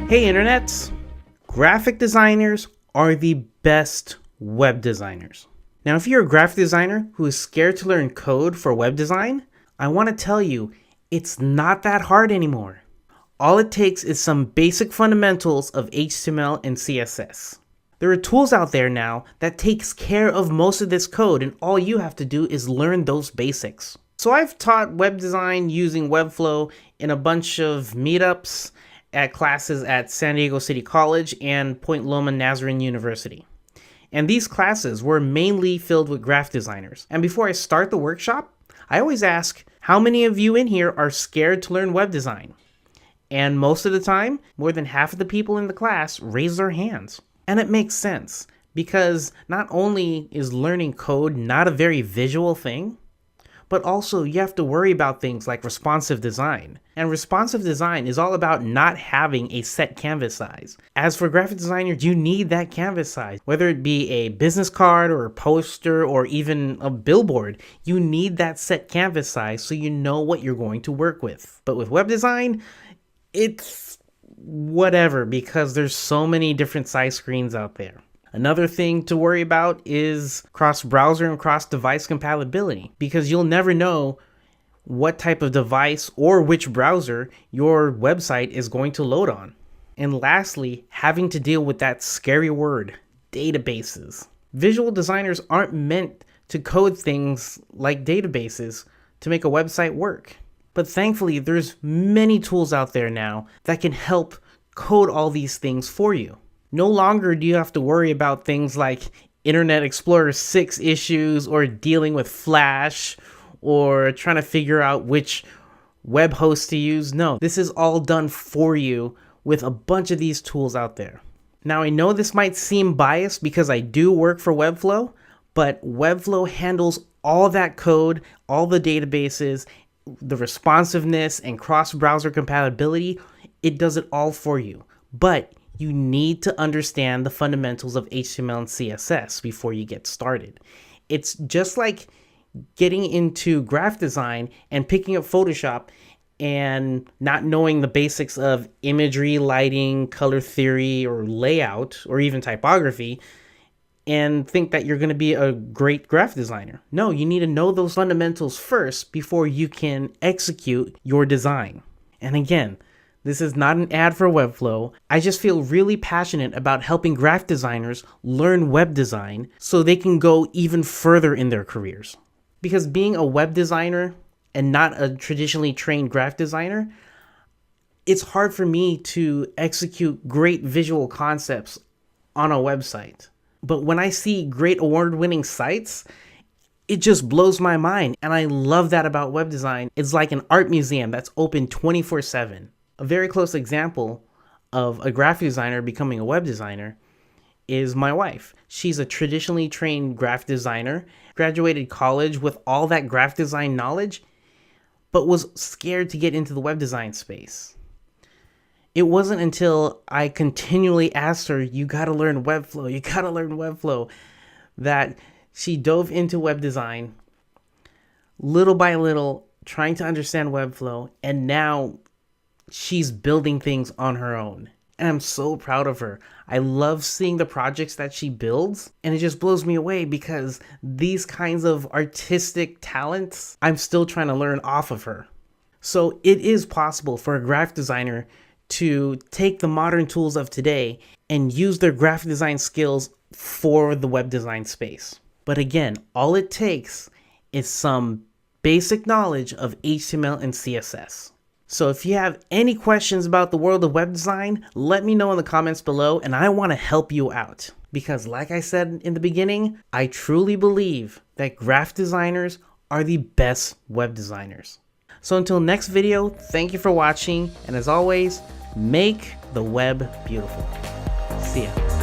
Hey internets! Graphic designers are the best web designers. Now if you're a graphic designer who is scared to learn code for web design, I want to tell you it's not that hard anymore. All it takes is some basic fundamentals of HTML and CSS. There are tools out there now that takes care of most of this code, and all you have to do is learn those basics. So I've taught web design using Webflow in a bunch of meetups at classes at San Diego City College and Point Loma Nazarene University. And these classes were mainly filled with graphic designers. And before I start the workshop, I always ask, how many of you in here are scared to learn web design? And most of the time, more than half of the people in the class raise their hands. And it makes sense, because not only is learning code not a very visual thing, but also you have to worry about things like responsive design. And responsive design is all about not having a set canvas size. As for graphic designers, you need that canvas size. Whether it be a business card or a poster or even a billboard, you need that set canvas size so you know what you're going to work with. But with web design, it's whatever, because there's so many different size screens out there. Another thing to worry about is cross-browser and cross-device compatibility, because you'll never know what type of device or which browser your website is going to load on. And lastly, having to deal with that scary word, databases. Visual designers aren't meant to code things like databases to make a website work. But thankfully, there's many tools out there now that can help code all these things for you. No longer do you have to worry about things like Internet Explorer 6 issues or dealing with Flash or trying to figure out which web host to use. No, this is all done for you with a bunch of these tools out there. Now, I know this might seem biased because I do work for Webflow, but Webflow handles all that code, all the databases, the responsiveness and cross-browser compatibility. It does it all for you. But you need to understand the fundamentals of HTML and CSS before you get started. It's just like getting into graphic design and picking up Photoshop and not knowing the basics of imagery, lighting, color theory, or layout, or even typography, and think that you're going to be a great graphic designer. No, you need to know those fundamentals first before you can execute your design. And again, this is not an ad for Webflow. I just feel really passionate about helping graphic designers learn web design so they can go even further in their careers. Because being a web designer and not a traditionally trained graphic designer, it's hard for me to execute great visual concepts on a website. But when I see great award-winning sites, it just blows my mind. And I love that about web design. It's like an art museum that's open 24/7. A very close example of a graphic designer becoming a web designer is my wife. She's a traditionally trained graphic designer, graduated college with all that graphic design knowledge, but was scared to get into the web design space. It wasn't until I continually asked her, you gotta learn Webflow, that she dove into web design, little by little, trying to understand Webflow, and now she's building things on her own. And I'm so proud of her. I love seeing the projects that she builds, and it just blows me away because these kinds of artistic talents, I'm still trying to learn off of her. So it is possible for a graphic designer to take the modern tools of today and use their graphic design skills for the web design space. But again, all it takes is some basic knowledge of HTML and CSS. So if you have any questions about the world of web design, let me know in the comments below, and I want to help you out. Because like I said in the beginning, I truly believe that graphic designers are the best web designers. So until next video, thank you for watching, and as always, make the web beautiful. See ya.